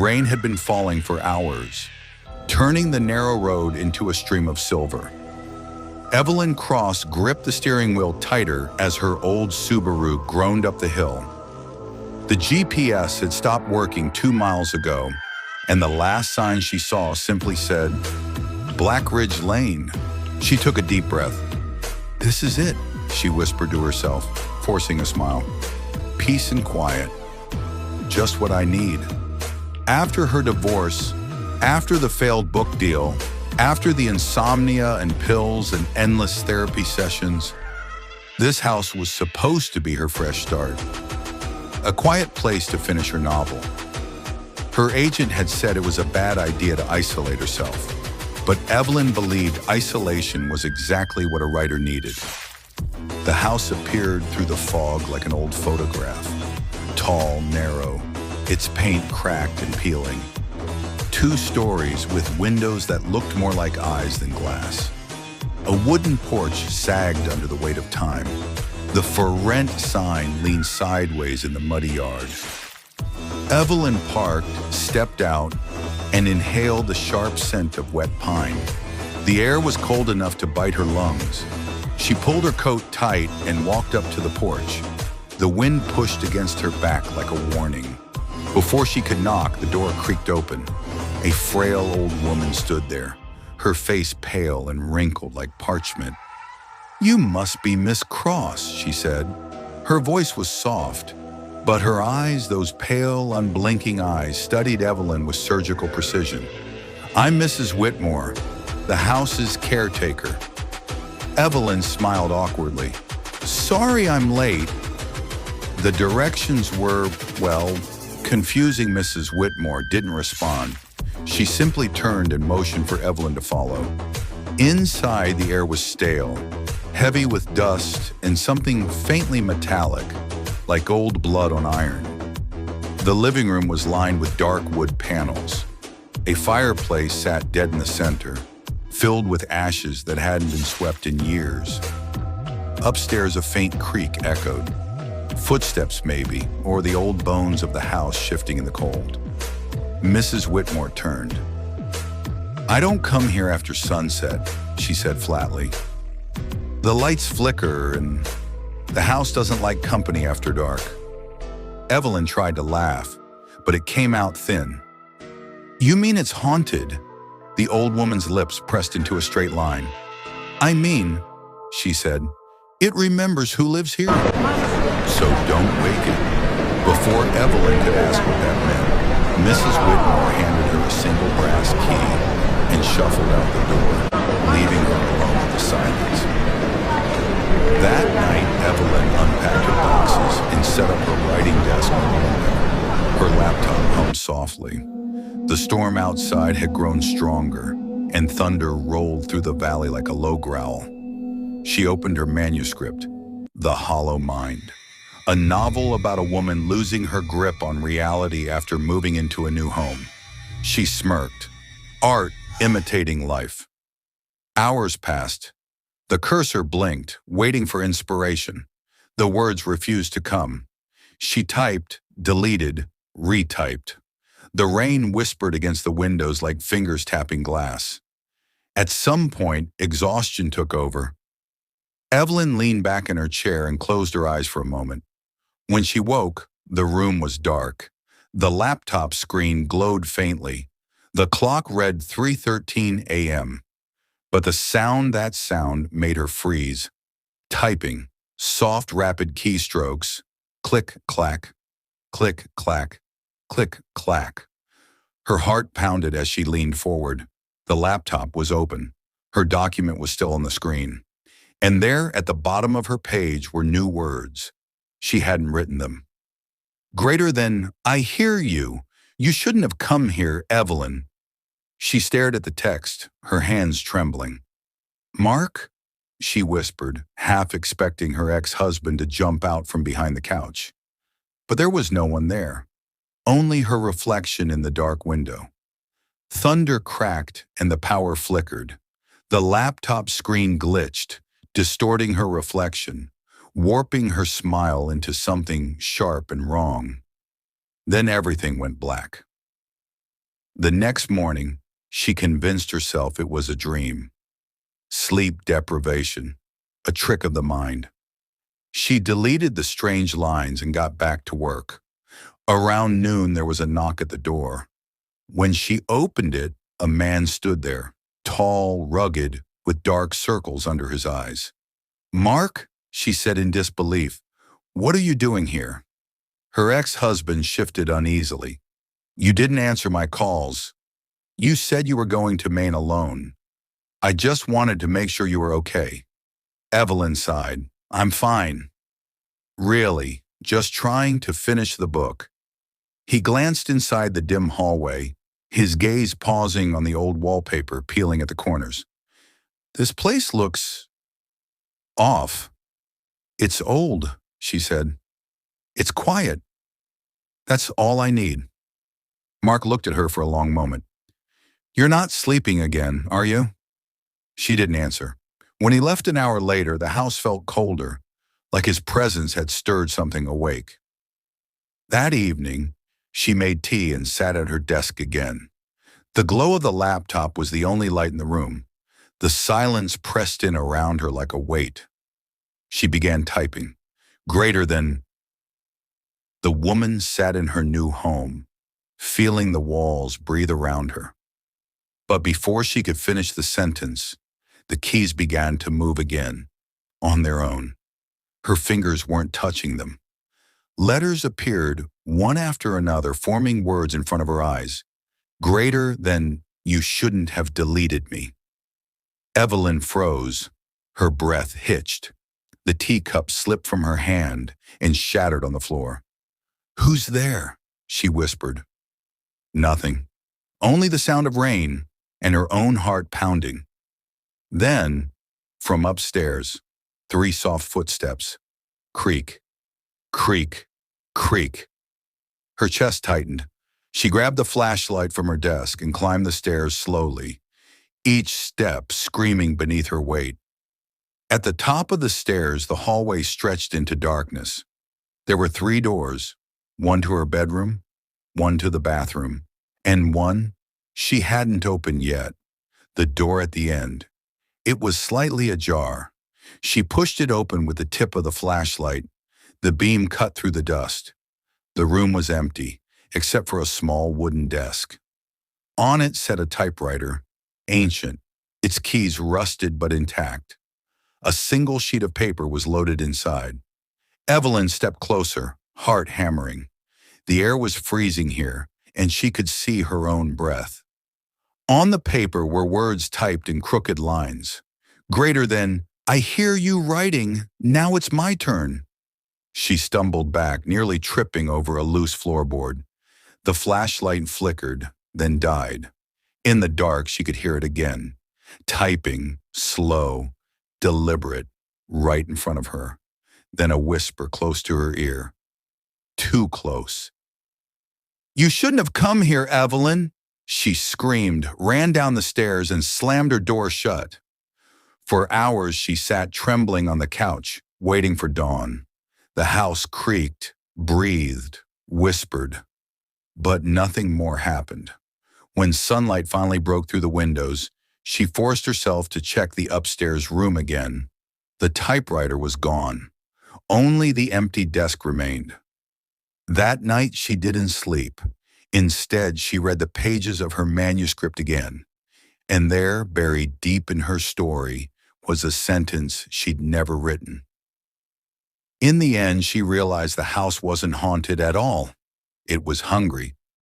rain had been falling for hours, turning the narrow road into a stream of silver. Evelyn Cross gripped the steering wheel tighter as her old Subaru groaned up the hill. The GPS had stopped working 2 miles ago, and the last sign she saw simply said, Black Ridge Lane. She took a deep breath. This is it, she whispered to herself, forcing a smile. Peace and quiet. Just what I need. After her divorce, after the failed book deal, after the insomnia and pills and endless therapy sessions, this house was supposed to be her fresh start. A quiet place to finish her novel. Her agent had said it was a bad idea to isolate herself, but Evelyn believed isolation was exactly what a writer needed. The house appeared through the fog like an old photograph. Tall, narrow, its paint cracked and peeling. 2 stories with windows that looked more like eyes than glass. A wooden porch sagged under the weight of time. The for rent sign leaned sideways in the muddy yard. Evelyn parked, stepped out, and inhaled the sharp scent of wet pine. The air was cold enough to bite her lungs. She pulled her coat tight and walked up to the porch. The wind pushed against her back like a warning. Before she could knock, the door creaked open. A frail old woman stood there, her face pale and wrinkled like parchment. You must be Miss Cross, she said. Her voice was soft, but her eyes, those pale, unblinking eyes, studied Evelyn with surgical precision. I'm Mrs. Whitmore, the house's caretaker. Evelyn smiled awkwardly. Sorry I'm late. The directions were, well, confusing. Mrs. Whitmore didn't respond. She simply turned and motioned for Evelyn to follow. Inside, the air was stale, heavy with dust and something faintly metallic, like old blood on iron. The living room was lined with dark wood panels. A fireplace sat dead in the center, filled with ashes that hadn't been swept in years. Upstairs, a faint creak echoed. Footsteps maybe, or the old bones of the house shifting in the cold. Mrs. Whitmore turned. I don't come here after sunset, she said flatly. The lights flicker and the house doesn't like company after dark. Evelyn tried to laugh, but it came out thin. You mean it's haunted? The old woman's lips pressed into a straight line. I mean, she said, it remembers who lives here. So don't wake it. Before Evelyn could ask what that meant, Mrs. Whitmore handed her a single brass key and shuffled out the door, leaving her alone with the silence. That night, Evelyn unpacked her boxes and set up her writing desk on the window. Her laptop hummed softly. The storm outside had grown stronger, and thunder rolled through the valley like a low growl. She opened her manuscript, The Hollow Mind, a novel about a woman losing her grip on reality after moving into a new home. She smirked, art imitating life. Hours passed. The cursor blinked, waiting for inspiration. The words refused to come. She typed, deleted, retyped. The rain whispered against the windows like fingers tapping glass. At some point, exhaustion took over. Evelyn leaned back in her chair and closed her eyes for a moment. When she woke, the room was dark. The laptop screen glowed faintly. The clock read 3:13 a.m. But the sound made her freeze. Typing, soft, rapid keystrokes, click, clack, click, clack, click, clack. Her heart pounded as she leaned forward. The laptop was open. Her document was still on the screen. And there, at the bottom of her page, were new words. She hadn't written them. Greater than, I hear you. You shouldn't have come here, Evelyn. She stared at the text, her hands trembling. Mark? She whispered, half expecting her ex-husband to jump out from behind the couch. But there was no one there. Only her reflection in the dark window. Thunder cracked and the power flickered. The laptop screen glitched, distorting her reflection, warping her smile into something sharp and wrong. Then everything went black. The next morning, she convinced herself it was a dream. Sleep deprivation, a trick of the mind. She deleted the strange lines and got back to work. Around noon, there was a knock at the door. When she opened it, a man stood there, tall, rugged, with dark circles under his eyes. "Mark," she said in disbelief, "what are you doing here?" Her ex-husband shifted uneasily. "You didn't answer my calls. You said you were going to Maine alone. I just wanted to make sure you were okay." Evelyn sighed. "I'm fine. Really, just trying to finish the book." He glanced inside the dim hallway, his gaze pausing on the old wallpaper peeling at the corners. "This place looks off." "It's old," she said. "It's quiet. That's all I need." Mark looked at her for a long moment. "You're not sleeping again, are you?" She didn't answer. When he left an hour later, the house felt colder, like his presence had stirred something awake. That evening, she made tea and sat at her desk again. The glow of the laptop was the only light in the room. The silence pressed in around her like a weight. She began typing. Greater than. The woman sat in her new home, feeling the walls breathe around her. But before she could finish the sentence, the keys began to move again, on their own. Her fingers weren't touching them. Letters appeared, one after another, forming words in front of her eyes. Greater than, you shouldn't have deleted me. Evelyn froze. Her breath hitched. The teacup slipped from her hand and shattered on the floor. "Who's there?" she whispered. Nothing. Only the sound of rain and her own heart pounding. Then, from upstairs, 3 soft footsteps. Creak, creak, creak. Her chest tightened. She grabbed the flashlight from her desk and climbed the stairs slowly, each step screaming beneath her weight. At the top of the stairs, the hallway stretched into darkness. There were 3 doors, one to her bedroom, one to the bathroom, and one she hadn't opened yet, the door at the end. It was slightly ajar. She pushed it open with the tip of the flashlight. The beam cut through the dust. The room was empty, except for a small wooden desk. On it sat a typewriter, ancient, its keys rusted but intact. A single sheet of paper was loaded inside. Evelyn stepped closer, heart hammering. The air was freezing here, and she could see her own breath. On the paper were words typed in crooked lines. Greater than, "I hear you writing, now it's my turn." She stumbled back, nearly tripping over a loose floorboard. The flashlight flickered, then died. In the dark, she could hear it again. Typing, slow, deliberate, right in front of her. Then a whisper close to her ear. Too close. "You shouldn't have come here, Evelyn," she screamed, ran down the stairs, and slammed her door shut. For hours, she sat trembling on the couch, waiting for dawn. The house creaked, breathed, whispered. But nothing more happened. When sunlight finally broke through the windows, she forced herself to check the upstairs room again. The typewriter was gone. Only the empty desk remained. That night, she didn't sleep. Instead, she read the pages of her manuscript again. And there, buried deep in her story, was a sentence she'd never written. In the end, she realized the house wasn't haunted at all. It was hungry,